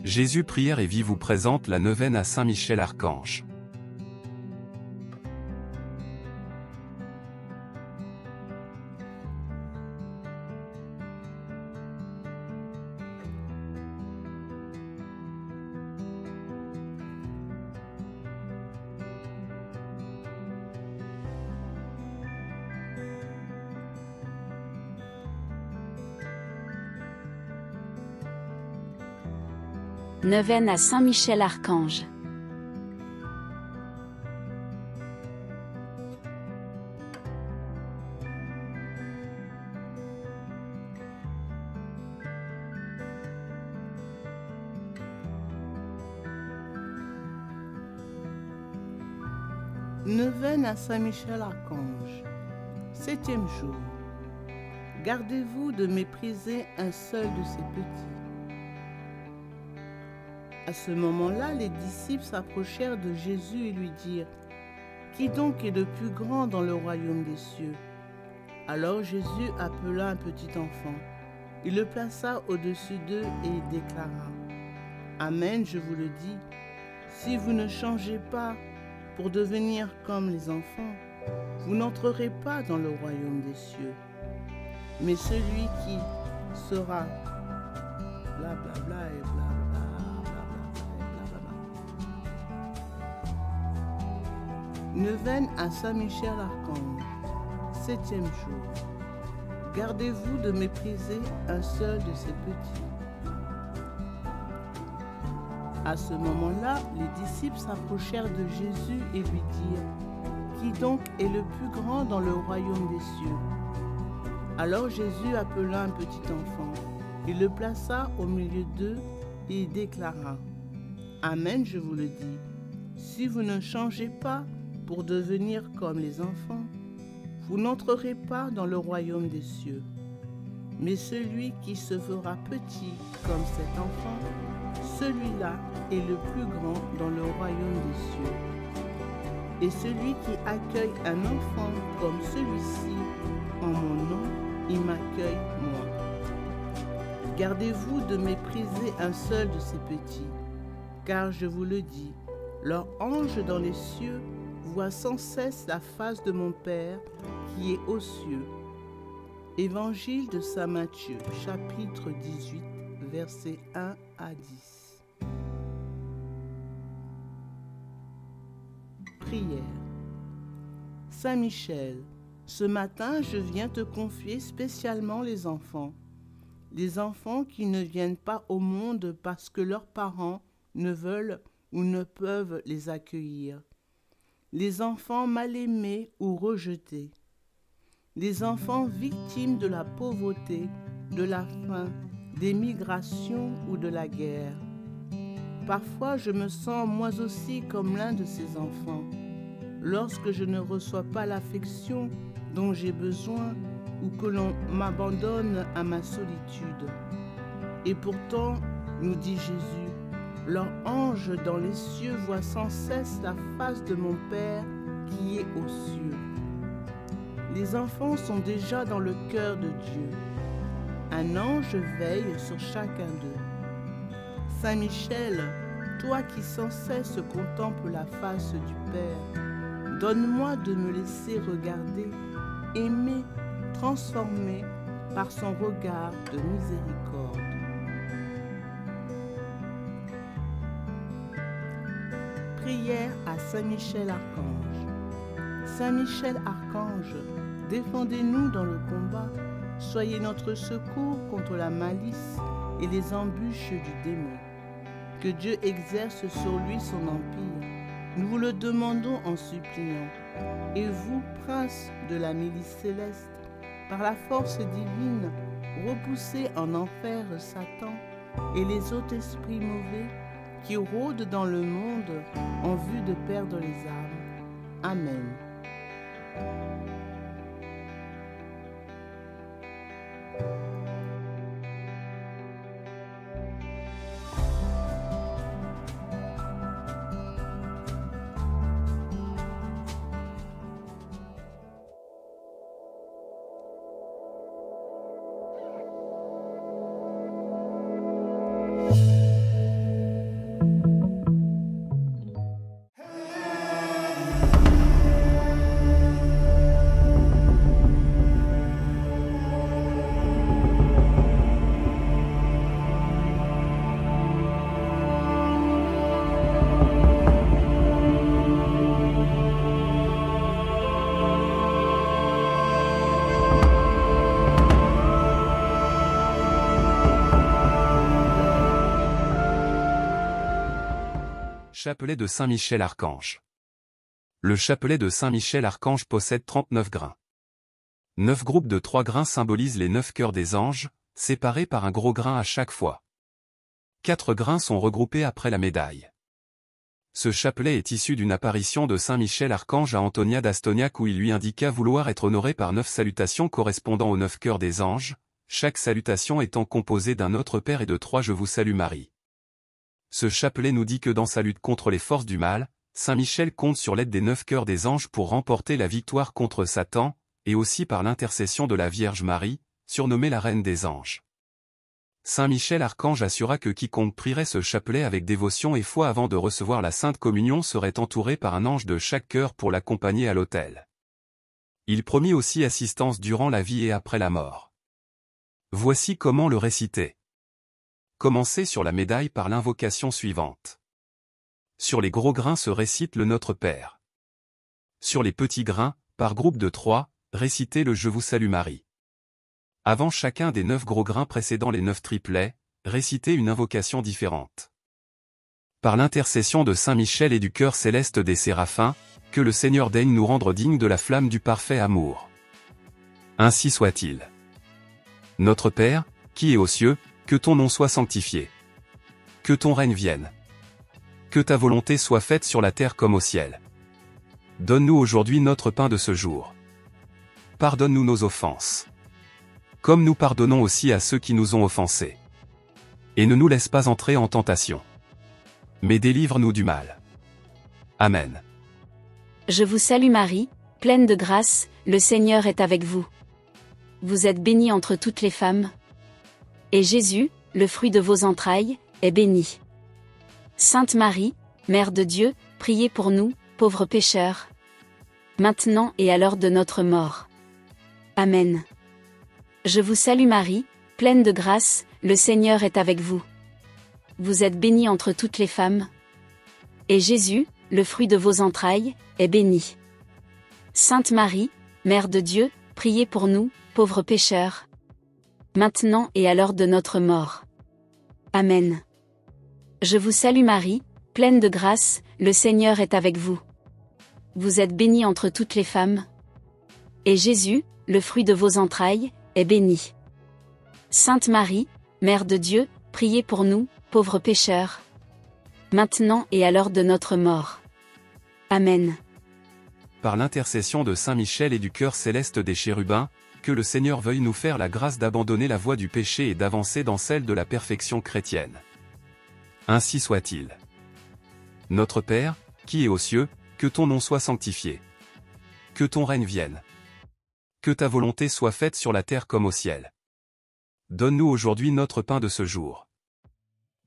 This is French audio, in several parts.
Jésus Prière et Vie vous présente la neuvaine à Saint-Michel Archange. Neuvaine à Saint-Michel Archange. Neuvaine à Saint-Michel Archange. 7e jour. Gardez-vous de mépriser un seul de ces petits. À ce moment-là, les disciples s'approchèrent de Jésus et lui dirent : Qui donc est le plus grand dans le royaume des cieux ? Alors Jésus appela un petit enfant. Il le plaça au-dessus d'eux et déclara : Amen, je vous le dis, si vous ne changez pas pour devenir comme les enfants, vous n'entrerez pas dans le royaume des cieux. Mais celui qui sera blablabla et blablabla. Neuvaine à Saint-Michel Archange. 7e jour. Gardez-vous de mépriser un seul de ces petits. À ce moment-là, les disciples s'approchèrent de Jésus et lui dirent : Qui donc est le plus grand dans le royaume des cieux ? Alors Jésus appela un petit enfant. Il le plaça au milieu d'eux et déclara : Amen, je vous le dis, si vous ne changez pas pour devenir comme les enfants, vous n'entrerez pas dans le royaume des cieux. Mais celui qui se fera petit comme cet enfant, celui-là est le plus grand dans le royaume des cieux. Et celui qui accueille un enfant comme celui-ci, en mon nom, il m'accueille moi. Gardez-vous de mépriser un seul de ces petits, car je vous le dis, leur ange dans les cieux voit sans cesse la face de mon Père qui est aux cieux. Évangile de saint Matthieu, chapitre 18, versets 1 à 10. Prière. Saint Michel, ce matin, je viens te confier spécialement les enfants qui ne viennent pas au monde parce que leurs parents ne veulent ou ne peuvent les accueillir. Les enfants mal aimés ou rejetés, les enfants victimes de la pauvreté, de la faim, des migrations ou de la guerre. Parfois, je me sens moi aussi comme l'un de ces enfants, lorsque je ne reçois pas l'affection dont j'ai besoin ou que l'on m'abandonne à ma solitude. Et pourtant, nous dit Jésus, leur ange dans les cieux voit sans cesse la face de mon Père qui est aux cieux. Les enfants sont déjà dans le cœur de Dieu. Un ange veille sur chacun d'eux. Saint Michel, toi qui sans cesse contemples la face du Père, donne-moi de me laisser regarder, aimer, transformer par son regard de miséricorde. Prière à Saint-Michel Archange. Saint-Michel Archange, défendez-nous dans le combat, soyez notre secours contre la malice et les embûches du démon. Que Dieu exerce sur lui son empire, nous vous le demandons en suppliant. Et vous, prince de la milice céleste, par la force divine, repoussez en enfer Satan et les autres esprits mauvais qui rôdent dans le monde en vue de perdre les âmes. Amen. chapelet de Saint Michel Archange. Le chapelet de Saint Michel Archange possède 39 grains. 9 groupes de 3 grains symbolisent les 9 cœurs des anges, séparés par un gros grain à chaque fois. 4 grains sont regroupés après la médaille. Ce chapelet est issu d'une apparition de Saint Michel Archange à Antonia d'Astoniac où il lui indiqua vouloir être honoré par 9 salutations correspondant aux 9 cœurs des anges, chaque salutation étant composée d'un Notre Père et de 3 Je vous salue Marie. Ce chapelet nous dit que dans sa lutte contre les forces du mal, Saint Michel compte sur l'aide des 9 cœurs des anges pour remporter la victoire contre Satan, et aussi par l'intercession de la Vierge Marie, surnommée la Reine des Anges. Saint Michel Archange assura que quiconque prierait ce chapelet avec dévotion et foi avant de recevoir la Sainte Communion serait entouré par un ange de chaque cœur pour l'accompagner à l'autel. Il promit aussi assistance durant la vie et après la mort. Voici comment le réciter. Commencez sur la médaille par l'invocation suivante. Sur les gros grains se récite le Notre Père. Sur les petits grains, par groupe de 3, récitez le Je vous salue Marie. Avant chacun des 9 gros grains précédant les 9 triplets, récitez une invocation différente. Par l'intercession de Saint Michel et du cœur céleste des séraphins, que le Seigneur daigne nous rendre dignes de la flamme du parfait amour. Ainsi soit-il. Notre Père, qui es aux cieux, que ton nom soit sanctifié. Que ton règne vienne. Que ta volonté soit faite sur la terre comme au ciel. Donne-nous aujourd'hui notre pain de ce jour. Pardonne-nous nos offenses. Comme nous pardonnons aussi à ceux qui nous ont offensés. Et ne nous laisse pas entrer en tentation. Mais délivre-nous du mal. Amen. Je vous salue Marie, pleine de grâce, le Seigneur est avec vous. Vous êtes bénie entre toutes les femmes. Et Jésus, le fruit de vos entrailles, est béni. Sainte Marie, Mère de Dieu, priez pour nous, pauvres pécheurs. Maintenant et à l'heure de notre mort. Amen. Je vous salue Marie, pleine de grâce, le Seigneur est avec vous. Vous êtes bénie entre toutes les femmes. Et Jésus, le fruit de vos entrailles, est béni. Sainte Marie, Mère de Dieu, priez pour nous, pauvres pécheurs. Maintenant et à l'heure de notre mort. Amen. Je vous salue Marie, pleine de grâce, le Seigneur est avec vous. Vous êtes bénie entre toutes les femmes. Et Jésus, le fruit de vos entrailles, est béni. Sainte Marie, Mère de Dieu, priez pour nous, pauvres pécheurs. Maintenant et à l'heure de notre mort. Amen. Par l'intercession de Saint Michel et du cœur céleste des chérubins, que le Seigneur veuille nous faire la grâce d'abandonner la voie du péché et d'avancer dans celle de la perfection chrétienne. Ainsi soit-il. Notre Père, qui es aux cieux, que ton nom soit sanctifié. Que ton règne vienne. Que ta volonté soit faite sur la terre comme au ciel. Donne-nous aujourd'hui notre pain de ce jour.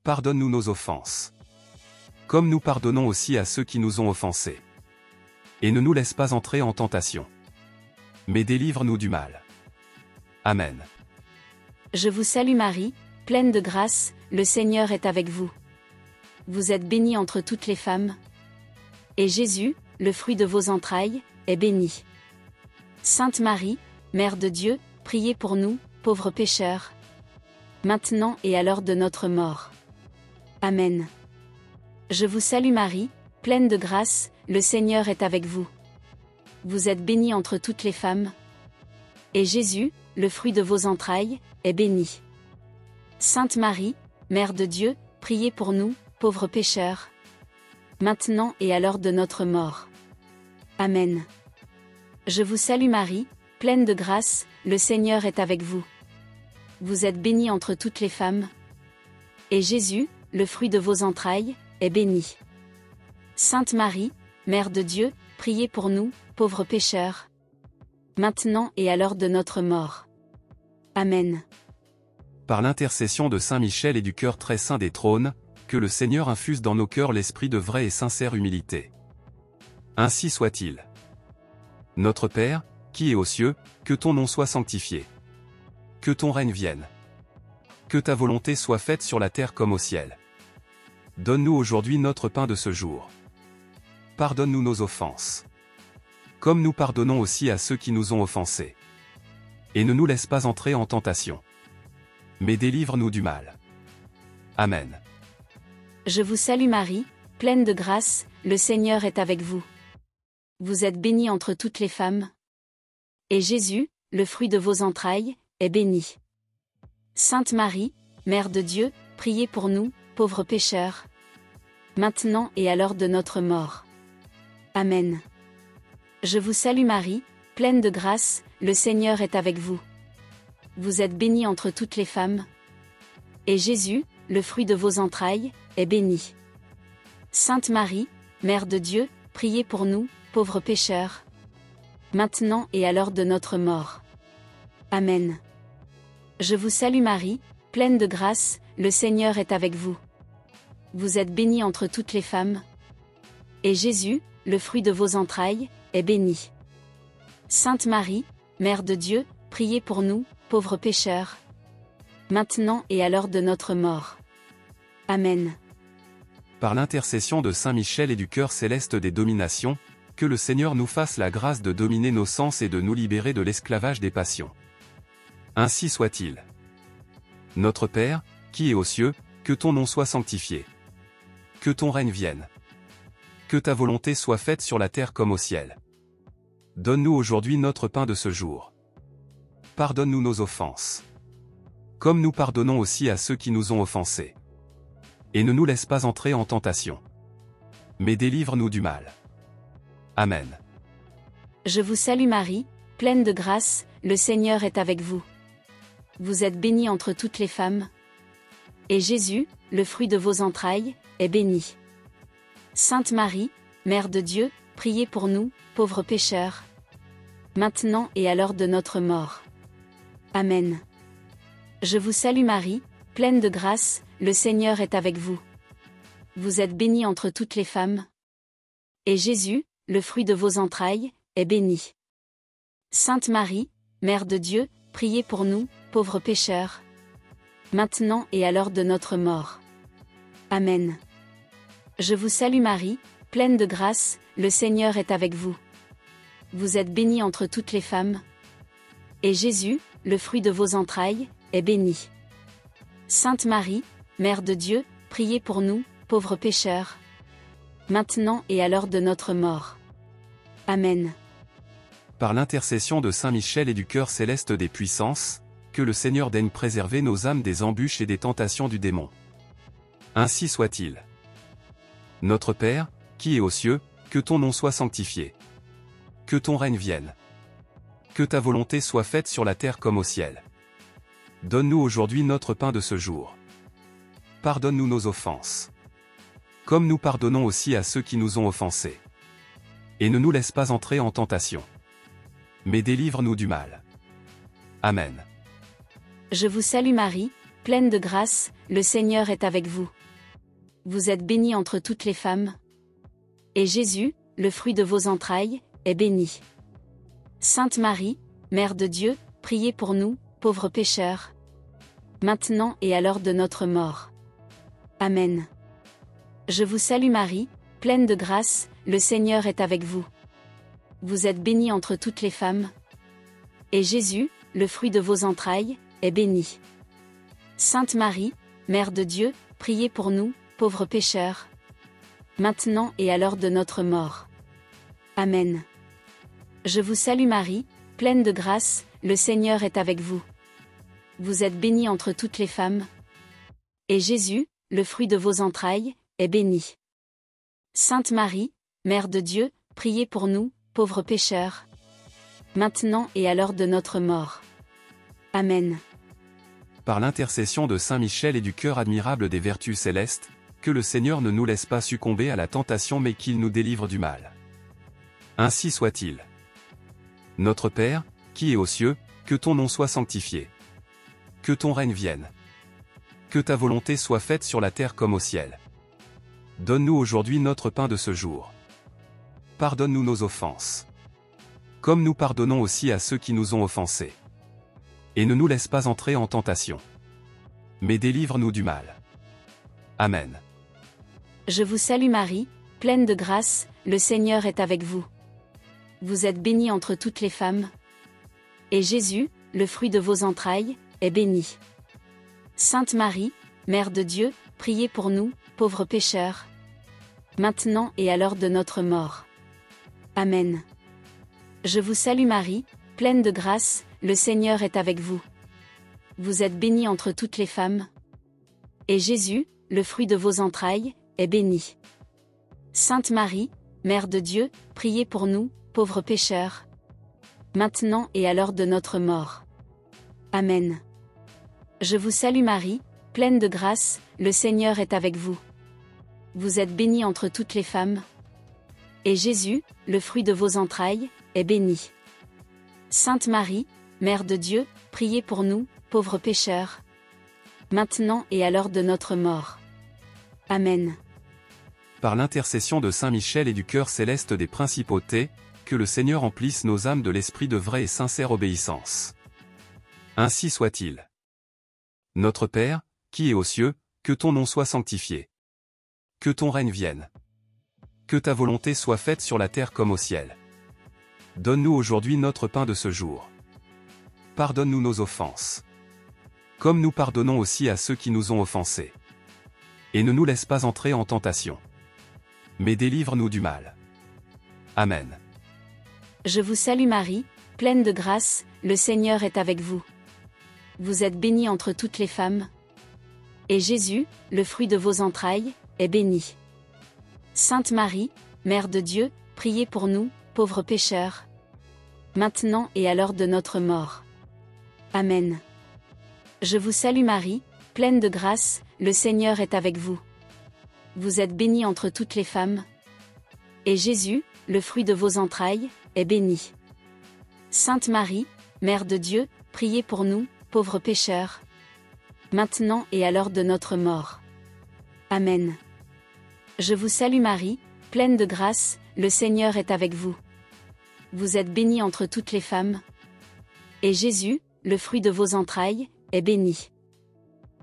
Pardonne-nous nos offenses. Comme nous pardonnons aussi à ceux qui nous ont offensés. Et ne nous laisse pas entrer en tentation. Mais délivre-nous du mal. Amen. Je vous salue Marie, pleine de grâce, le Seigneur est avec vous. Vous êtes bénie entre toutes les femmes. Et Jésus, le fruit de vos entrailles, est béni. Sainte Marie, Mère de Dieu, priez pour nous, pauvres pécheurs. Maintenant et à l'heure de notre mort. Amen. Je vous salue Marie, pleine de grâce, le Seigneur est avec vous. Vous êtes bénie entre toutes les femmes. Et Jésus, le fruit de vos entrailles, est béni. Sainte Marie, Mère de Dieu, priez pour nous, pauvres pécheurs. Maintenant et à l'heure de notre mort. Amen. Je vous salue Marie, pleine de grâce, le Seigneur est avec vous. Vous êtes bénie entre toutes les femmes. Et Jésus, le fruit de vos entrailles, est béni. Sainte Marie, Mère de Dieu, priez pour nous, pauvres pécheurs. Maintenant et à l'heure de notre mort. Amen. Par l'intercession de Saint Michel et du cœur très saint des trônes, que le Seigneur infuse dans nos cœurs l'esprit de vraie et sincère humilité. Ainsi soit-il. Notre Père, qui es aux cieux, que ton nom soit sanctifié. Que ton règne vienne. Que ta volonté soit faite sur la terre comme au ciel. Donne-nous aujourd'hui notre pain de ce jour. Pardonne-nous nos offenses. Comme nous pardonnons aussi à ceux qui nous ont offensés. Et ne nous laisse pas entrer en tentation. Mais délivre-nous du mal. Amen. Je vous salue Marie, pleine de grâce, le Seigneur est avec vous. Vous êtes bénie entre toutes les femmes. Et Jésus, le fruit de vos entrailles, est béni. Sainte Marie, Mère de Dieu, priez pour nous, pauvres pécheurs, maintenant et à l'heure de notre mort. Amen. Je vous salue Marie, pleine de grâce, le Seigneur est avec vous. Vous êtes bénie entre toutes les femmes. Et Jésus, le fruit de vos entrailles, est béni. Sainte Marie, Mère de Dieu, priez pour nous, pauvres pécheurs, maintenant et à l'heure de notre mort. Amen. Je vous salue Marie, pleine de grâce, le Seigneur est avec vous. Vous êtes bénie entre toutes les femmes. Et Jésus, le fruit de vos entrailles, est béni. Sainte Marie, Mère de Dieu, priez pour nous, pauvres pécheurs, maintenant et à l'heure de notre mort. Amen. Par l'intercession de Saint Michel et du cœur céleste des dominations, que le Seigneur nous fasse la grâce de dominer nos sens et de nous libérer de l'esclavage des passions. Ainsi soit-il. Notre Père, qui es aux cieux, que ton nom soit sanctifié. Que ton règne vienne. Que ta volonté soit faite sur la terre comme au ciel. Donne-nous aujourd'hui notre pain de ce jour. Pardonne-nous nos offenses. Comme nous pardonnons aussi à ceux qui nous ont offensés. Et ne nous laisse pas entrer en tentation. Mais délivre-nous du mal. Amen. Je vous salue Marie, pleine de grâce, le Seigneur est avec vous. Vous êtes bénie entre toutes les femmes. Et Jésus, le fruit de vos entrailles, est béni. Sainte Marie, Mère de Dieu, priez pour nous, pauvres pécheurs, maintenant et à l'heure de notre mort. Amen. Je vous salue Marie, pleine de grâce, le Seigneur est avec vous. Vous êtes bénie entre toutes les femmes. Et Jésus, le fruit de vos entrailles, est béni. Sainte Marie, Mère de Dieu, priez pour nous, pauvres pécheurs, maintenant et à l'heure de notre mort. Amen. Je vous salue Marie, pleine de grâce, le Seigneur est avec vous. Vous êtes bénie entre toutes les femmes. Et Jésus, le fruit de vos entrailles, est béni. Sainte Marie, Mère de Dieu, priez pour nous, pauvres pécheurs, maintenant et à l'heure de notre mort. Amen. Par l'intercession de Saint Michel et du cœur céleste des puissances, que le Seigneur daigne préserver nos âmes des embûches et des tentations du démon. Ainsi soit-il. Notre Père, qui es aux cieux, que ton nom soit sanctifié. Que ton règne vienne. Que ta volonté soit faite sur la terre comme au ciel. Donne-nous aujourd'hui notre pain de ce jour. Pardonne-nous nos offenses. Comme nous pardonnons aussi à ceux qui nous ont offensés. Et ne nous laisse pas entrer en tentation. Mais délivre-nous du mal. Amen. Je vous salue Marie, pleine de grâce, le Seigneur est avec vous. Vous êtes bénie entre toutes les femmes. Et Jésus, le fruit de vos entrailles, est béni. Sainte Marie, Mère de Dieu, priez pour nous, pauvres pécheurs, maintenant et à l'heure de notre mort. Amen. Je vous salue Marie, pleine de grâce, le Seigneur est avec vous. Vous êtes bénie entre toutes les femmes. Et Jésus, le fruit de vos entrailles, est béni. Sainte Marie, Mère de Dieu, priez pour nous, pauvres pécheurs, maintenant et à l'heure de notre mort. Amen. Je vous salue Marie, pleine de grâce, le Seigneur est avec vous. Vous êtes bénie entre toutes les femmes. Et Jésus, le fruit de vos entrailles, est béni. Sainte Marie, Mère de Dieu, priez pour nous, pauvres pécheurs, maintenant et à l'heure de notre mort. Amen. Par l'intercession de Saint Michel et du cœur admirable des vertus célestes, que le Seigneur ne nous laisse pas succomber à la tentation mais qu'il nous délivre du mal. Ainsi soit-il. Notre Père, qui es aux cieux, que ton nom soit sanctifié. Que ton règne vienne. Que ta volonté soit faite sur la terre comme au ciel. Donne-nous aujourd'hui notre pain de ce jour. Pardonne-nous nos offenses. Comme nous pardonnons aussi à ceux qui nous ont offensés. Et ne nous laisse pas entrer en tentation. Mais délivre-nous du mal. Amen. Je vous salue Marie, pleine de grâce, le Seigneur est avec vous. Vous êtes bénie entre toutes les femmes. Et Jésus, le fruit de vos entrailles, est béni. Sainte Marie, Mère de Dieu, priez pour nous, pauvres pécheurs, maintenant et à l'heure de notre mort. Amen. Je vous salue Marie, pleine de grâce, le Seigneur est avec vous. Vous êtes bénie entre toutes les femmes. Et Jésus, le fruit de vos entrailles, est béni. Sainte Marie, Mère de Dieu, priez pour nous, pauvres pécheurs, maintenant et à l'heure de notre mort. Amen. Je vous salue Marie, pleine de grâce, le Seigneur est avec vous. Vous êtes bénie entre toutes les femmes. Et Jésus, le fruit de vos entrailles, est béni. Sainte Marie, Mère de Dieu, priez pour nous, pauvres pécheurs, maintenant et à l'heure de notre mort. Amen. Par l'intercession de Saint Michel et du cœur céleste des principautés, que le Seigneur emplisse nos âmes de l'esprit de vraie et sincère obéissance. Ainsi soit-il. Notre Père, qui es aux cieux, que ton nom soit sanctifié. Que ton règne vienne. Que ta volonté soit faite sur la terre comme au ciel. Donne-nous aujourd'hui notre pain de ce jour. Pardonne-nous nos offenses. Comme nous pardonnons aussi à ceux qui nous ont offensés. Et ne nous laisse pas entrer en tentation. Mais délivre-nous du mal. Amen. Je vous salue Marie, pleine de grâce, le Seigneur est avec vous. Vous êtes bénie entre toutes les femmes. Et Jésus, le fruit de vos entrailles, est béni. Sainte Marie, Mère de Dieu, priez pour nous, pauvres pécheurs, maintenant et à l'heure de notre mort. Amen. Je vous salue Marie, pleine de grâce, le Seigneur est avec vous. Vous êtes bénie entre toutes les femmes. Et Jésus, le fruit de vos entrailles, est béni. Sainte Marie, Mère de Dieu, priez pour nous, pauvres pécheurs, maintenant et à l'heure de notre mort. Amen. Je vous salue Marie, pleine de grâce, le Seigneur est avec vous. Vous êtes bénie entre toutes les femmes. Et Jésus, le fruit de vos entrailles, est béni.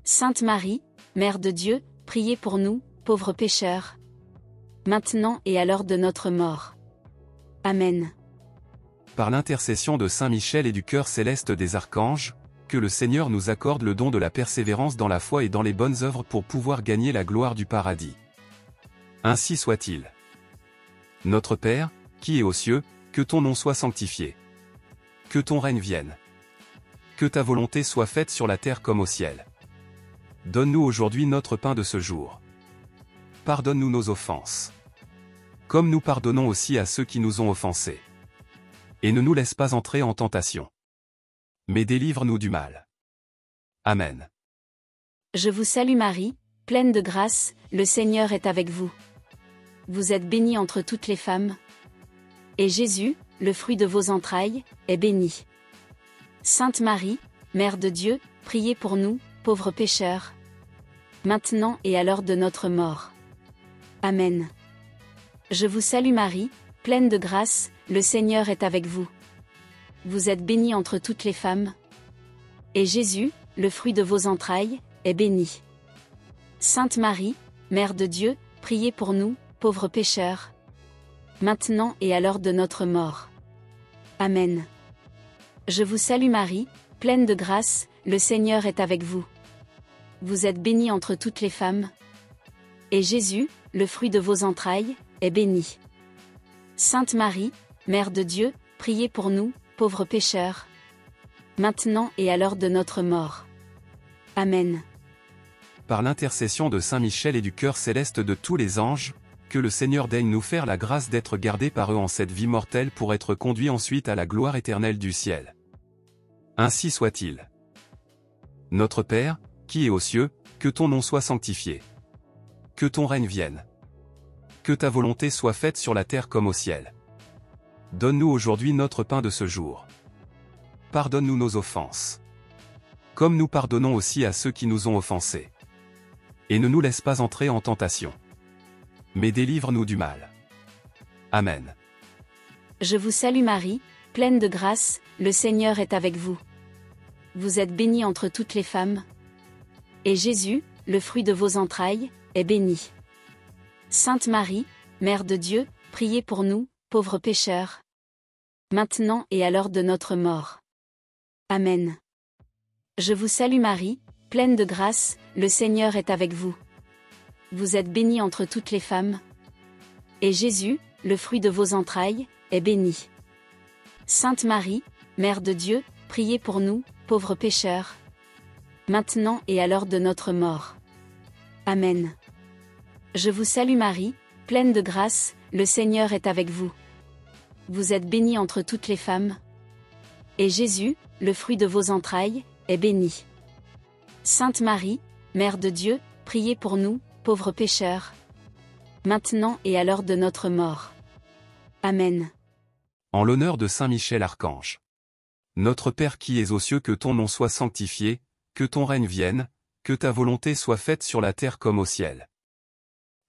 Sainte Marie, Mère de Dieu, priez pour nous, pauvres pécheurs, maintenant et à l'heure de notre mort. Amen. Par l'intercession de Saint Michel et du cœur céleste des archanges, que le Seigneur nous accorde le don de la persévérance dans la foi et dans les bonnes œuvres pour pouvoir gagner la gloire du paradis. Ainsi soit-il. Notre Père, qui es aux cieux, que ton nom soit sanctifié. Que ton règne vienne. Que ta volonté soit faite sur la terre comme au ciel. Donne-nous aujourd'hui notre pain de ce jour. Pardonne-nous nos offenses. Comme nous pardonnons aussi à ceux qui nous ont offensés. Et ne nous laisse pas entrer en tentation. Mais délivre-nous du mal. Amen. Je vous salue Marie, pleine de grâce, le Seigneur est avec vous. Vous êtes bénie entre toutes les femmes. Et Jésus, le fruit de vos entrailles, est béni. Sainte Marie, Mère de Dieu, priez pour nous, pauvres pécheurs, maintenant et à l'heure de notre mort. Amen. Je vous salue Marie, pleine de grâce, le Seigneur est avec vous. Vous êtes bénie entre toutes les femmes. Et Jésus, le fruit de vos entrailles, est béni. Sainte Marie, Mère de Dieu, priez pour nous, pauvres pécheurs, maintenant et à l'heure de notre mort. Amen. Je vous salue Marie, pleine de grâce, le Seigneur est avec vous. Vous êtes bénie entre toutes les femmes. Et Jésus, le fruit de vos entrailles, est béni. Sainte Marie, Mère de Dieu, priez pour nous, pauvres pécheurs, maintenant et à l'heure de notre mort. Amen. Par l'intercession de Saint Michel et du cœur céleste de tous les anges, que le Seigneur daigne nous faire la grâce d'être gardés par eux en cette vie mortelle pour être conduits ensuite à la gloire éternelle du ciel. Ainsi soit-il. Notre Père, qui es aux cieux, que ton nom soit sanctifié. Que ton règne vienne. Que ta volonté soit faite sur la terre comme au ciel. Donne-nous aujourd'hui notre pain de ce jour. Pardonne-nous nos offenses. Comme nous pardonnons aussi à ceux qui nous ont offensés. Et ne nous laisse pas entrer en tentation. Mais délivre-nous du mal. Amen. Je vous salue Marie, pleine de grâce, le Seigneur est avec vous. Vous êtes bénie entre toutes les femmes. Et Jésus, le fruit de vos entrailles, est béni. Sainte Marie, Mère de Dieu, priez pour nous, pauvres pécheurs, maintenant et à l'heure de notre mort. Amen. Je vous salue Marie, pleine de grâce, le Seigneur est avec vous. Vous êtes bénie entre toutes les femmes. Et Jésus, le fruit de vos entrailles, est béni. Sainte Marie, Mère de Dieu, priez pour nous, pauvres pécheurs, maintenant et à l'heure de notre mort. Amen. Je vous salue Marie, pleine de grâce, le Seigneur est avec vous. Vous êtes bénie entre toutes les femmes. Et Jésus, le fruit de vos entrailles, est béni. Sainte Marie, Mère de Dieu, priez pour nous, pauvres pécheurs, maintenant et à l'heure de notre mort. Amen. En l'honneur de Saint Michel Archange. Notre Père qui es aux cieux, que ton nom soit sanctifié, que ton règne vienne, que ta volonté soit faite sur la terre comme au ciel.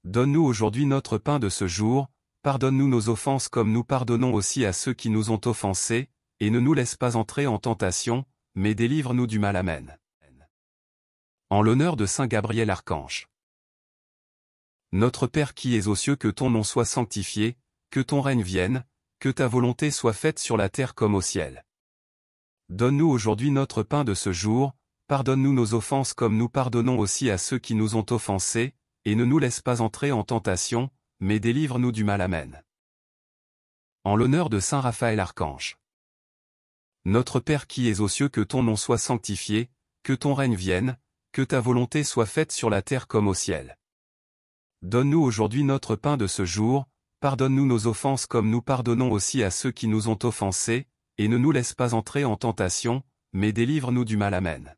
Donne-nous aujourd'hui notre pain de ce jour, pardonne-nous nos offenses comme nous pardonnons aussi à ceux qui nous ont offensés, et ne nous laisse pas entrer en tentation, mais délivre-nous du mal. Amen. En l'honneur de Saint Gabriel Archange. Notre Père qui es aux cieux, que ton nom soit sanctifié, que ton règne vienne, que ta volonté soit faite sur la terre comme au ciel. Donne-nous aujourd'hui notre pain de ce jour, pardonne-nous nos offenses comme nous pardonnons aussi à ceux qui nous ont offensés, et ne nous laisse pas entrer en tentation, mais délivre-nous du mal. Amen. En l'honneur de Saint Raphaël Archange. Notre Père qui es aux cieux, que ton nom soit sanctifié, que ton règne vienne, que ta volonté soit faite sur la terre comme au ciel. Donne-nous aujourd'hui notre pain de ce jour, pardonne-nous nos offenses comme nous pardonnons aussi à ceux qui nous ont offensés, et ne nous laisse pas entrer en tentation, mais délivre-nous du mal. Amen.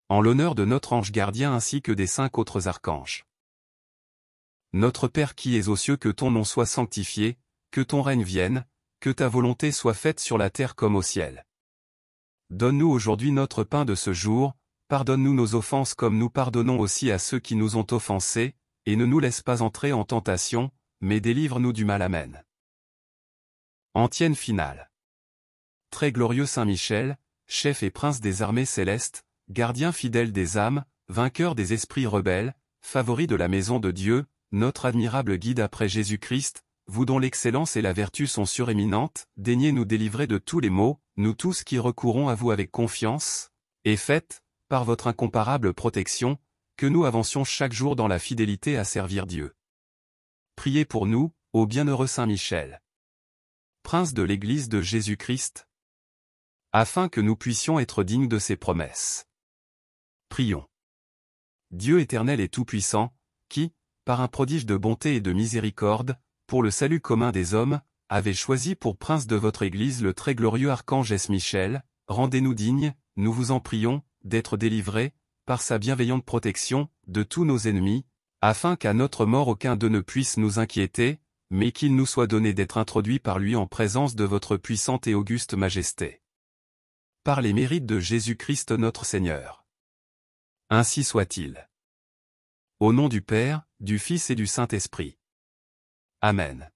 En l'honneur de notre ange gardien ainsi que des 5 autres archanges. Notre Père qui es aux cieux, que ton nom soit sanctifié, que ton règne vienne, que ta volonté soit faite sur la terre comme au ciel. Donne-nous aujourd'hui notre pain de ce jour, pardonne-nous nos offenses comme nous pardonnons aussi à ceux qui nous ont offensés, et ne nous laisse pas entrer en tentation, mais délivre-nous du mal. Amen. Antienne finale. Très glorieux Saint Michel, chef et prince des armées célestes, gardien fidèle des âmes, vainqueur des esprits rebelles, favori de la maison de Dieu, notre admirable guide après Jésus-Christ, vous dont l'excellence et la vertu sont suréminentes, daignez nous délivrer de tous les maux, nous tous qui recourons à vous avec confiance, et faites, par votre incomparable protection, que nous avancions chaque jour dans la fidélité à servir Dieu. Priez pour nous, ô bienheureux Saint Michel, prince de l'Église de Jésus-Christ, afin que nous puissions être dignes de ses promesses. Prions. Dieu éternel et tout-puissant, qui, par un prodige de bonté et de miséricorde, pour le salut commun des hommes, avez choisi pour prince de votre Église le très glorieux archange Michel, rendez-nous dignes, nous vous en prions, d'être délivrés, par sa bienveillante protection, de tous nos ennemis, afin qu'à notre mort aucun d'eux ne puisse nous inquiéter, mais qu'il nous soit donné d'être introduits par lui en présence de votre puissante et auguste majesté. Par les mérites de Jésus-Christ notre Seigneur. Ainsi soit-il. Au nom du Père, du Fils et du Saint-Esprit. Amen.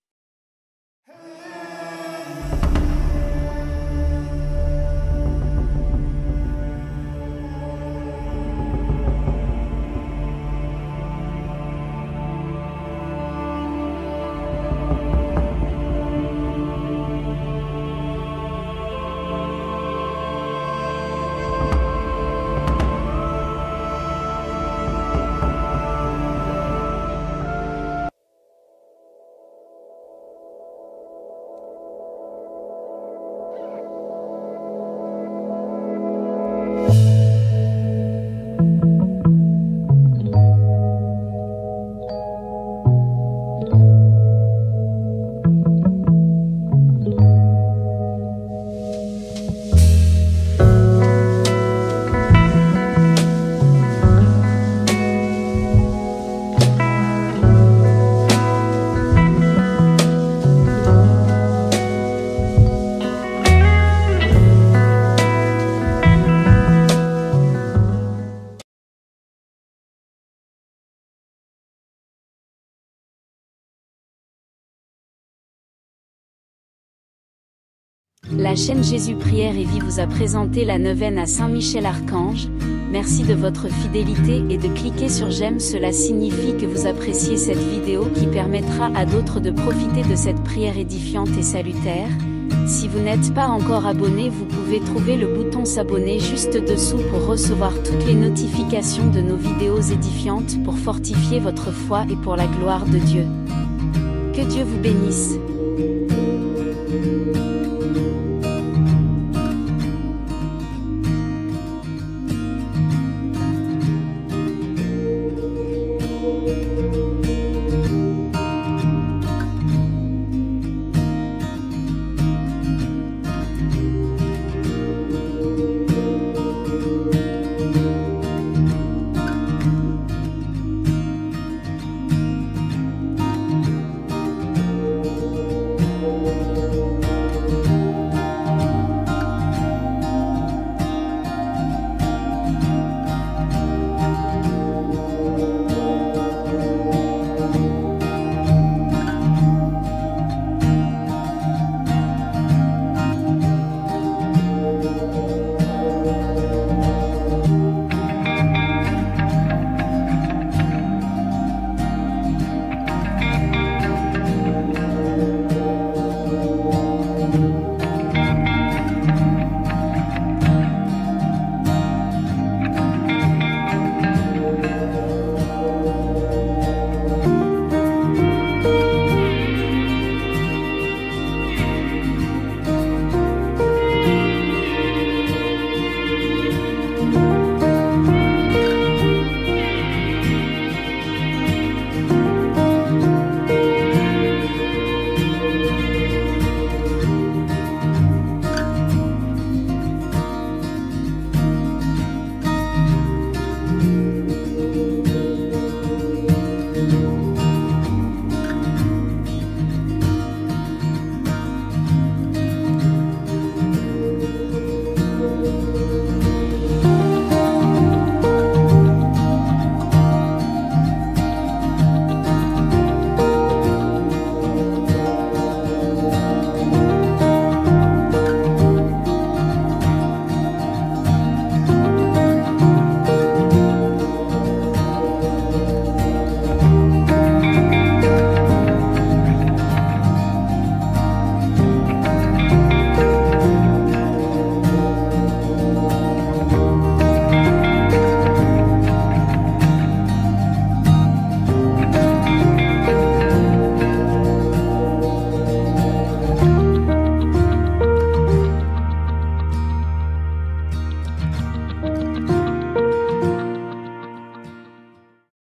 La chaîne Jésus Prière et Vie vous a présenté la neuvaine à Saint Michel Archange. Merci de votre fidélité et de cliquer sur j'aime, cela signifie que vous appréciez cette vidéo qui permettra à d'autres de profiter de cette prière édifiante et salutaire. Si vous n'êtes pas encore abonné, vous pouvez trouver le bouton s'abonner juste dessous pour recevoir toutes les notifications de nos vidéos édifiantes pour fortifier votre foi et pour la gloire de Dieu. Que Dieu vous bénisse.